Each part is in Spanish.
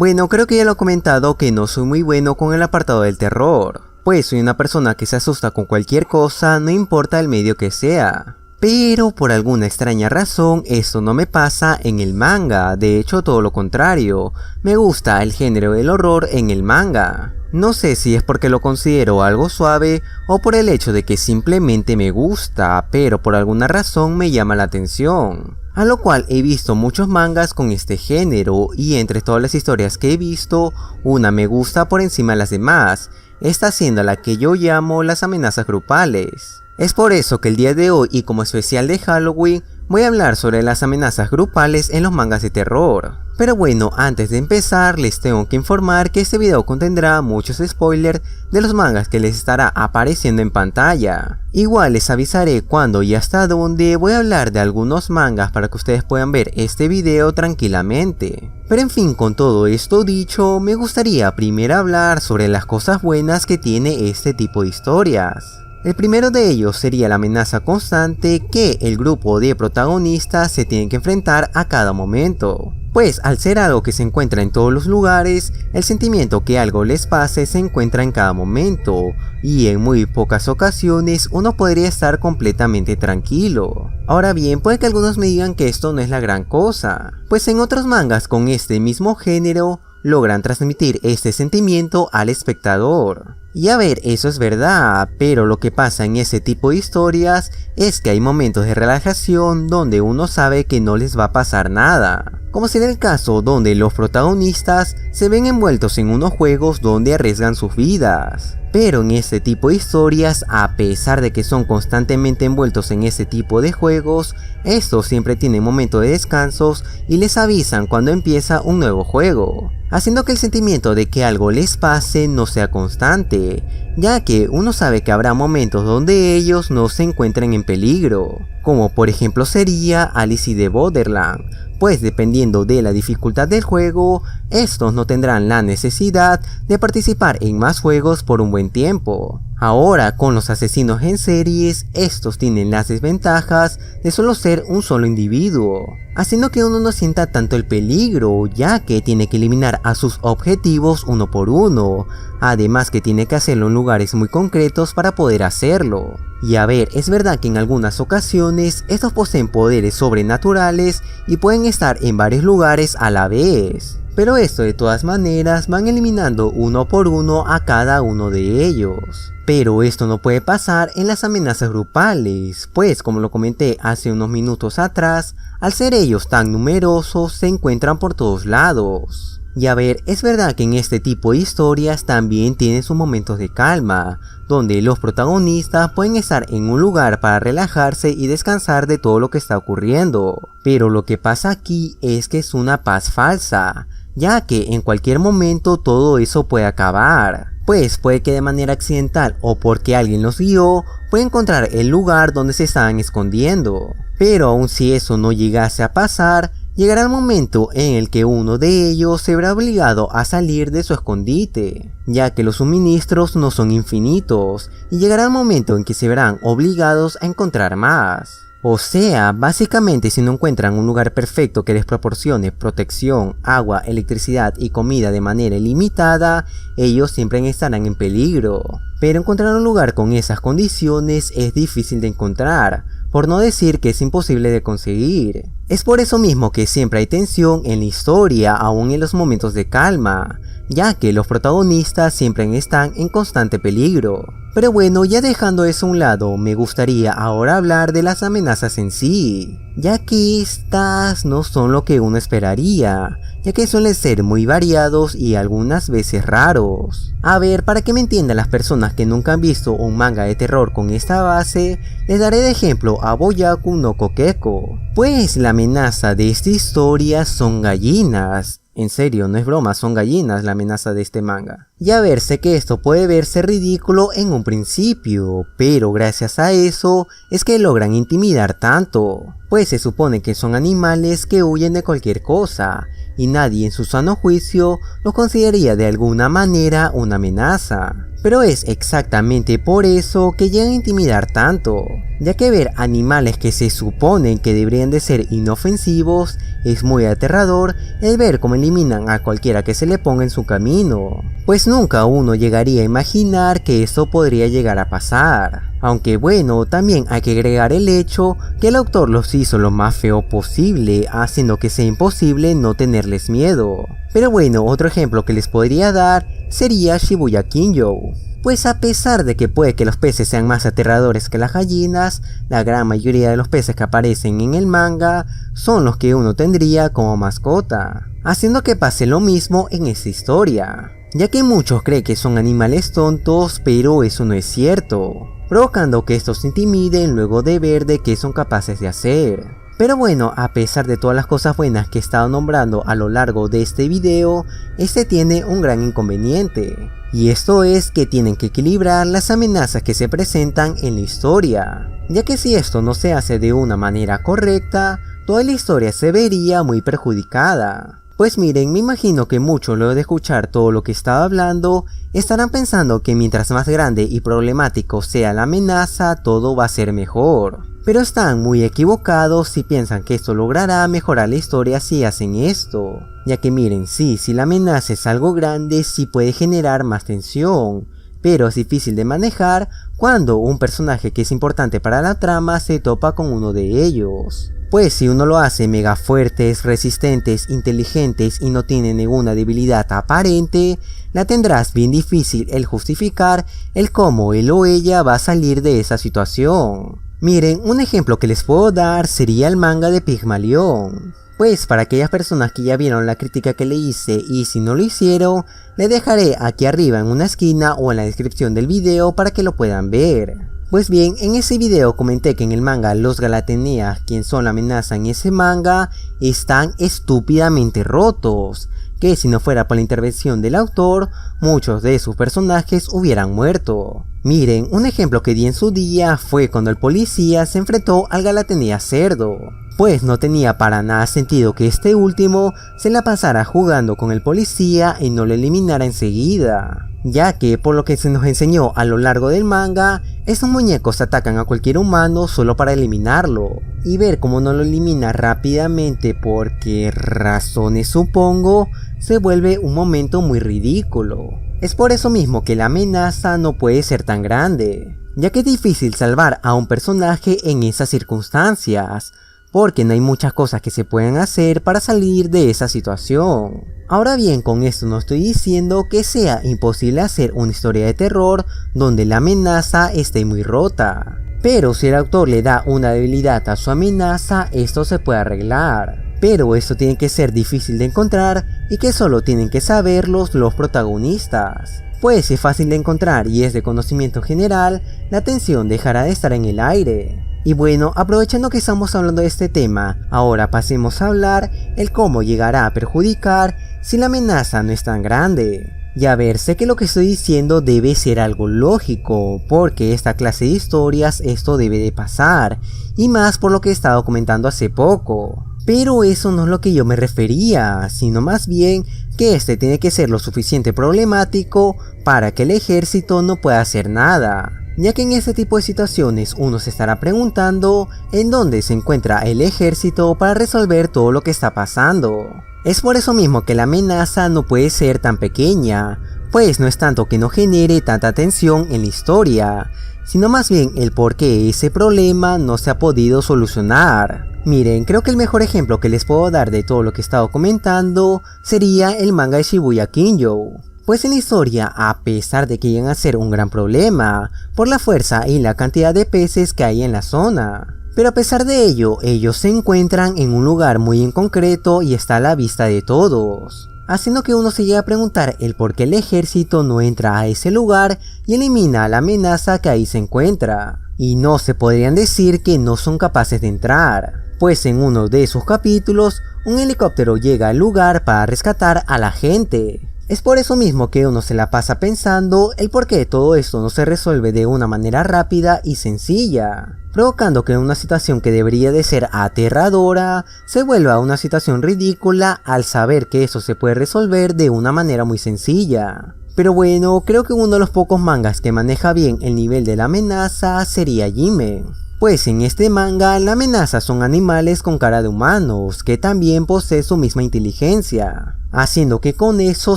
Bueno, creo que ya lo he comentado que no soy muy bueno con el apartado del terror, pues soy una persona que se asusta con cualquier cosa, no importa el medio que sea. Pero por alguna extraña razón esto no me pasa en el manga, de hecho todo lo contrario, me gusta el género del horror en el manga. No sé si es porque lo considero algo suave o por el hecho de que simplemente me gusta, pero por alguna razón me llama la atención. A lo cual he visto muchos mangas con este género y entre todas las historias que he visto, una me gusta por encima de las demás, esta siendo la que yo llamo las amenazas grupales. Es por eso que el día de hoy y como especial de Halloween voy a hablar sobre las amenazas grupales en los mangas de terror. Pero bueno, antes de empezar les tengo que informar que este video contendrá muchos spoilers de los mangas que les estará apareciendo en pantalla. Igual les avisaré cuándo y hasta dónde voy a hablar de algunos mangas para que ustedes puedan ver este video tranquilamente. Pero en fin, con todo esto dicho, me gustaría primero hablar sobre las cosas buenas que tiene este tipo de historias. El primero de ellos sería la amenaza constante que el grupo de protagonistas se tienen que enfrentar a cada momento. Pues al ser algo que se encuentra en todos los lugares, el sentimiento que algo les pase se encuentra en cada momento, y en muy pocas ocasiones uno podría estar completamente tranquilo. Ahora bien, puede que algunos me digan que esto no es la gran cosa, pues en otros mangas con este mismo género, logran transmitir este sentimiento al espectador. Y a ver, eso es verdad, pero lo que pasa en ese tipo de historias es que hay momentos de relajación donde uno sabe que no les va a pasar nada. Como si en el caso donde los protagonistas se ven envueltos en unos juegos donde arriesgan sus vidas. Pero en este tipo de historias, a pesar de que son constantemente envueltos en este tipo de juegos, estos siempre tienen momentos de descansos y les avisan cuando empieza un nuevo juego, haciendo que el sentimiento de que algo les pase no sea constante, ya que uno sabe que habrá momentos donde ellos no se encuentren en peligro, como por ejemplo sería Alice de Borderland, pues dependiendo de la dificultad del juego, estos no tendrán la necesidad de participar en más juegos por un buen tiempo. Ahora, con los asesinos en series, estos tienen las desventajas de solo ser un solo individuo, haciendo que uno no sienta tanto el peligro, ya que tiene que eliminar a sus objetivos uno por uno, además que tiene que hacerlo en lugares muy concretos para poder hacerlo. Y a ver, es verdad que en algunas ocasiones estos poseen poderes sobrenaturales y pueden estar en varios lugares a la vez, pero esto de todas maneras van eliminando uno por uno a cada uno de ellos. Pero esto no puede pasar en las amenazas grupales, pues como lo comenté hace unos minutos atrás, al ser ellos tan numerosos se encuentran por todos lados. Y a ver, es verdad que en este tipo de historias también tienen sus momentos de calma, donde los protagonistas pueden estar en un lugar para relajarse y descansar de todo lo que está ocurriendo. Pero lo que pasa aquí es que es una paz falsa, ya que en cualquier momento todo eso puede acabar. Pues puede que de manera accidental o porque alguien los guió, puede encontrar el lugar donde se estaban escondiendo. Pero aun si eso no llegase a pasar, llegará el momento en el que uno de ellos se verá obligado a salir de su escondite, ya que los suministros no son infinitos, y llegará el momento en que se verán obligados a encontrar más. O sea, básicamente si no encuentran un lugar perfecto que les proporcione protección, agua, electricidad y comida de manera ilimitada, ellos siempre estarán en peligro. Pero encontrar un lugar con esas condiciones es difícil de encontrar, por no decir que es imposible de conseguir. Es por eso mismo que siempre hay tensión en la historia, aún en los momentos de calma, ya que los protagonistas siempre están en constante peligro. Pero bueno, ya dejando eso a un lado, me gustaría ahora hablar de las amenazas en sí, ya que estas no son lo que uno esperaría, ya que suelen ser muy variados y algunas veces raros. A ver, para que me entiendan las personas que nunca han visto un manga de terror con esta base, les daré de ejemplo a Boyaku no Kokeko, pues la amenaza de esta historia son gallinas. En serio, no es broma, son gallinas la amenaza de este manga. Y a ver, sé que esto puede verse ridículo en un principio, pero gracias a eso es que logran intimidar tanto, pues se supone que son animales que huyen de cualquier cosa, y nadie en su sano juicio lo consideraría de alguna manera una amenaza. Pero es exactamente por eso que llegan a intimidar tanto, ya que ver animales que se suponen que deberían de ser inofensivos es muy aterrador el ver cómo eliminan a cualquiera que se le ponga en su camino, pues nunca uno llegaría a imaginar que esto podría llegar a pasar. Aunque bueno, también hay que agregar el hecho que el autor los hizo lo más feo posible, haciendo que sea imposible no tenerles miedo. Pero bueno, otro ejemplo que les podría dar sería Shibuya Kinjo. Pues a pesar de que puede que los peces sean más aterradores que las gallinas, la gran mayoría de los peces que aparecen en el manga son los que uno tendría como mascota, haciendo que pase lo mismo en esta historia, ya que muchos creen que son animales tontos, pero eso no es cierto, provocando que estos se intimiden luego de ver de qué son capaces de hacer. Pero bueno, a pesar de todas las cosas buenas que he estado nombrando a lo largo de este video, este tiene un gran inconveniente, y esto es que tienen que equilibrar las amenazas que se presentan en la historia, ya que si esto no se hace de una manera correcta, toda la historia se vería muy perjudicada. Pues miren, me imagino que muchos luego de escuchar todo lo que estaba hablando, estarán pensando que mientras más grande y problemático sea la amenaza, todo va a ser mejor. Pero están muy equivocados si piensan que esto logrará mejorar la historia si hacen esto, ya que miren, sí, si la amenaza es algo grande, sí puede generar más tensión, pero es difícil de manejar cuando un personaje que es importante para la trama se topa con uno de ellos. Pues si uno lo hace mega fuertes, resistentes, inteligentes y no tiene ninguna debilidad aparente, la tendrás bien difícil el justificar el cómo él o ella va a salir de esa situación. Miren, un ejemplo que les puedo dar sería el manga de Pygmalion. Pues para aquellas personas que ya vieron la crítica que le hice y si no lo hicieron, le dejaré aquí arriba en una esquina o en la descripción del video para que lo puedan ver. Pues bien, en ese video comenté que en el manga los Galateneas, quien son la amenaza en ese manga, están estúpidamente rotos, que si no fuera por la intervención del autor, muchos de sus personajes hubieran muerto. Miren, un ejemplo que di en su día fue cuando el policía se enfrentó al Galatenea cerdo, pues no tenía para nada sentido que este último se la pasara jugando con el policía y no lo eliminara enseguida, ya que por lo que se nos enseñó a lo largo del manga, estos muñecos atacan a cualquier humano solo para eliminarlo, y ver cómo no lo elimina rápidamente por qué razones supongo, se vuelve un momento muy ridículo. Es por eso mismo que la amenaza no puede ser tan grande, ya que es difícil salvar a un personaje en esas circunstancias, porque no hay muchas cosas que se puedan hacer para salir de esa situación. Ahora bien, con esto no estoy diciendo que sea imposible hacer una historia de terror donde la amenaza esté muy rota, pero si el autor le da una debilidad a su amenaza, esto se puede arreglar. Pero esto tiene que ser difícil de encontrar y que solo tienen que saberlos los protagonistas. Pues si es fácil de encontrar y es de conocimiento general, la tensión dejará de estar en el aire. Y bueno, aprovechando que estamos hablando de este tema, ahora pasemos a hablar el cómo llegará a perjudicar si la amenaza no es tan grande. Y a ver, sé que lo que estoy diciendo debe ser algo lógico, porque esta clase de historias esto debe de pasar, y más por lo que he estado comentando hace poco. Pero eso no es lo que yo me refería, sino más bien que este tiene que ser lo suficiente problemático para que el ejército no pueda hacer nada, ya que en este tipo de situaciones uno se estará preguntando en dónde se encuentra el ejército para resolver todo lo que está pasando. Es por eso mismo que la amenaza no puede ser tan pequeña, pues no es tanto que no genere tanta tensión en la historia, sino más bien el por qué ese problema no se ha podido solucionar. Miren, creo que el mejor ejemplo que les puedo dar de todo lo que he estado comentando sería el manga de Shibuya Kinjo. Pues en la historia, a pesar de que llegan a ser un gran problema por la fuerza y la cantidad de peces que hay en la zona, pero a pesar de ello, ellos se encuentran en un lugar muy en concreto y está a la vista de todos, haciendo que uno se llegue a preguntar el por qué el ejército no entra a ese lugar y elimina a la amenaza que ahí se encuentra. Y no se podrían decir que no son capaces de entrar, pues en uno de sus capítulos, un helicóptero llega al lugar para rescatar a la gente. Es por eso mismo que uno se la pasa pensando el por qué todo esto no se resuelve de una manera rápida y sencilla, provocando que una situación que debería de ser aterradora se vuelva una situación ridícula al saber que eso se puede resolver de una manera muy sencilla. Pero bueno, creo que uno de los pocos mangas que maneja bien el nivel de la amenaza sería Hime. Pues en este manga la amenaza son animales con cara de humanos que también poseen su misma inteligencia, haciendo que con eso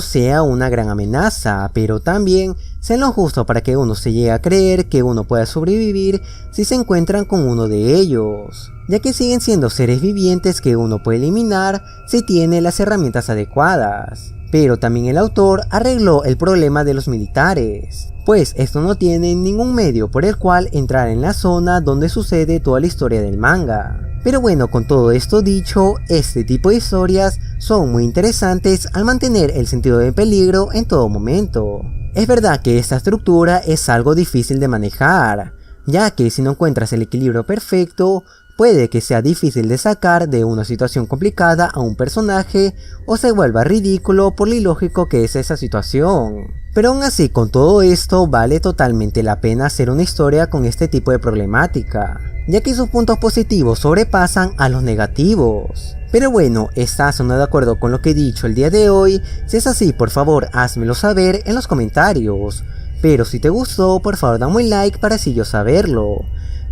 sea una gran amenaza, pero también sea lo justo para que uno se llegue a creer que uno pueda sobrevivir si se encuentran con uno de ellos, ya que siguen siendo seres vivientes que uno puede eliminar si tiene las herramientas adecuadas. Pero también el autor arregló el problema de los militares, pues estos no tienen ningún medio por el cual entrar en la zona donde sucede toda la historia del manga. Pero bueno, con todo esto dicho, este tipo de historias son muy interesantes al mantener el sentido de peligro en todo momento. Es verdad que esta estructura es algo difícil de manejar, ya que si no encuentras el equilibrio perfecto, puede que sea difícil de sacar de una situación complicada a un personaje o se vuelva ridículo por lo ilógico que es esa situación. Pero aún así, con todo esto vale totalmente la pena hacer una historia con este tipo de problemática, ya que sus puntos positivos sobrepasan a los negativos. Pero bueno, ¿estás o no de acuerdo con lo que he dicho el día de hoy? Si es así, por favor házmelo saber en los comentarios. Pero si te gustó, por favor dame un like para así yo saberlo.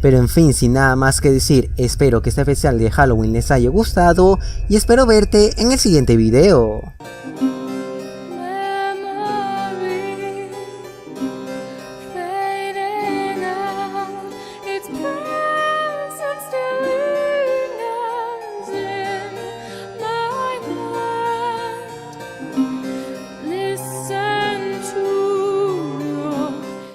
Pero en fin, sin nada más que decir, espero que este especial de Halloween les haya gustado y espero verte en el siguiente video.